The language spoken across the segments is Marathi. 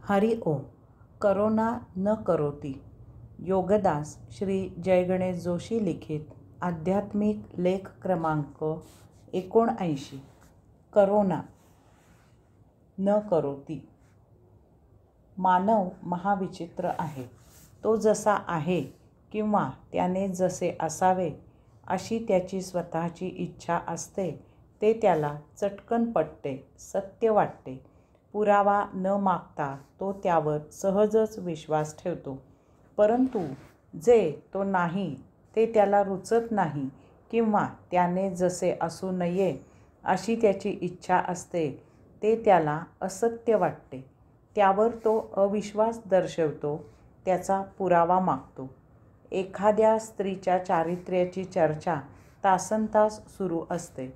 हरि ओम. करोना न करोति. योगदास श्री जयगणेश जोशी लिखित आध्यात्मिक लेख क्रमांक 79. करोना न करोति. मानव महाविचित्र आहे. तो जसा आहे किंवा त्याने जसे असावे अशी त्याची स्वतःची इच्छा असते ते त्याला चटकन पटते, सत्य वाटते. पुरावा न मागता तो त्यावर सहजच विश्वास ठेवतो. परंतु जे तो नाही ते त्याला रुचत नाही किंवा त्याने जसे असू नये अशी त्याची इच्छा असते ते त्याला असत्य वाटते. त्यावर तो अविश्वास दर्शवतो, त्याचा पुरावा मागतो. एखाद्या स्त्रीच्या चारित्र्याची चर्चा तासनतास सुरू असते.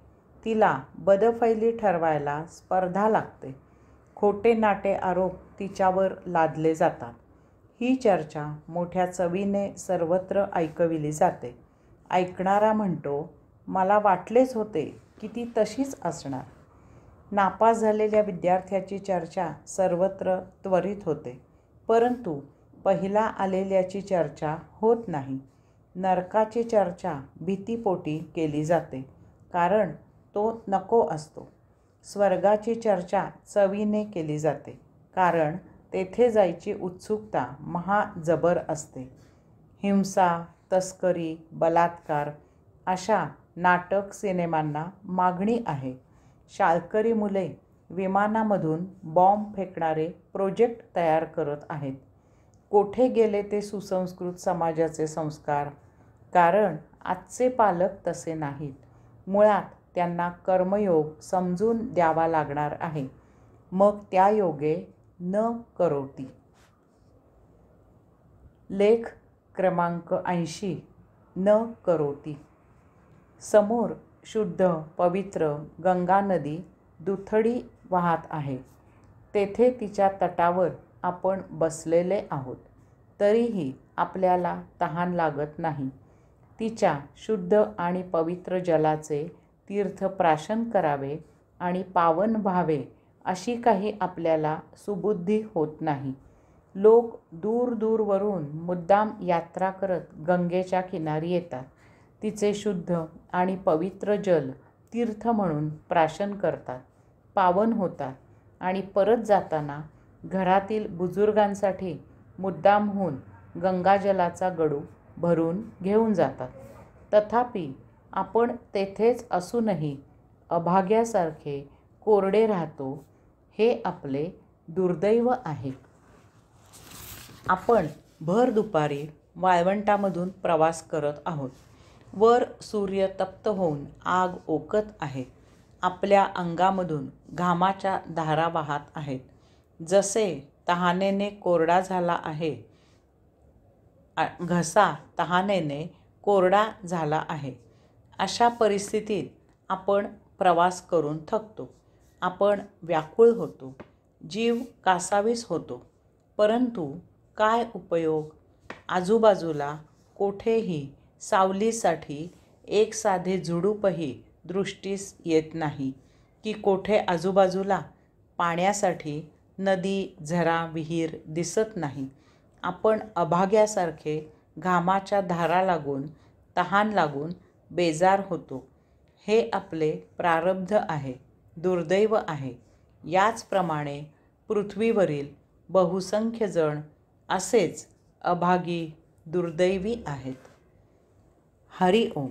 तिला बदफैली ठरवायला स्पर्धा लागते. खोटे नाटे आरोप तिच्यावर लादले जातात. ही चर्चा मोठ्या चवीने सर्वत्र ऐकविली जाते. ऐकणारा म्हणतो, मला वाटलेच होते की ती तशीच असणार. नापास झालेल्या विद्यार्थ्याची चर्चा सर्वत्र त्वरित होते, परंतु पहिला आलेल्याची चर्चा होत नाही. नरकाची चर्चा भीतीपोटी केली जाते, कारण तो नको असतो. स्वर्गाची चर्चा चवीने केली जाते, कारण तेथे जायची उत्सुकता महाजबर असते. हिंसा, तस्करी, बलात्कार अशा नाटक सिनेमांना मागणी आहे. शाळकरी मुले विमानामधून बॉम्ब फेकणारे प्रोजेक्ट तयार करत आहेत. कोठे गेले ते सुसंस्कृत समाजाचे संस्कार? कारण आजचे पालक तसे नाहीत. मुळात त्यांना कर्मयोग समजून द्यावा लागणार आहे. मग त्या योगे न करोति. लेख क्रमांक 80. न करोति. समोर शुद्ध पवित्र गंगा नदी दुथडी वाहत आहे. तेथे तिच्या तटावर आपण बसलेले आहोत. तरीही आपल्याला तहान लागत नाही. तिच्या शुद्ध आणि पवित्र जलाचे तीर्थप्राशन करावे आणि पावन व्हावे अशी काही आपल्याला सुबुद्धी होत नाही. लोक दूर दूरवरून मुद्दाम यात्रा करत गंगेच्या किनारी येतात. तिचे शुद्ध आणि पवित्र जल तीर्थ म्हणून प्राशन करतात, पावन होतात आणि परत जाताना घरातील बुजुर्गांसाठी मुद्दामहून गंगाजलाचा गडू भरून घेऊन जातात. तथापि आपण तेथेच असूनही अभाग्यासारखे कोरडे राहतो, हे आपले दुर्दैव आहे. आपण भर दुपारी वाळवंटामधून प्रवास करत आहोत. वर सूर्य तप्त होऊन आग ओकत आहे. आपल्या अंगामधून घामाच्या धारा वाहत आहेत. जसे तहानेने कोरडा झाला आहे, घसा तहानेने कोरडा झाला आहे, अशा परिस्थितीत आपण प्रवास करून थकतो. आपण व्याकुळ होतो, जीव कासावीस होतो. परंतु काय उपयोग? आजूबाजूला कोठेही सावलीसाठी एक साधे झुडूपही दृष्टीस येत नाही, की कोठे आजूबाजूला पाण्यासाठी नदी, झरा, विहीर दिसत नाही. आपण अभाग्यासारखे घामाच्या धारा लागून, तहान लागून बेजार होतो. हे आपले प्रारब्ध आहे, दुर्दैव आहे. याचप्रमाणे पृथ्वीवरील बहुसंख्य जण असेच अभागी, दुर्दैवी आहेत. हरि ओम.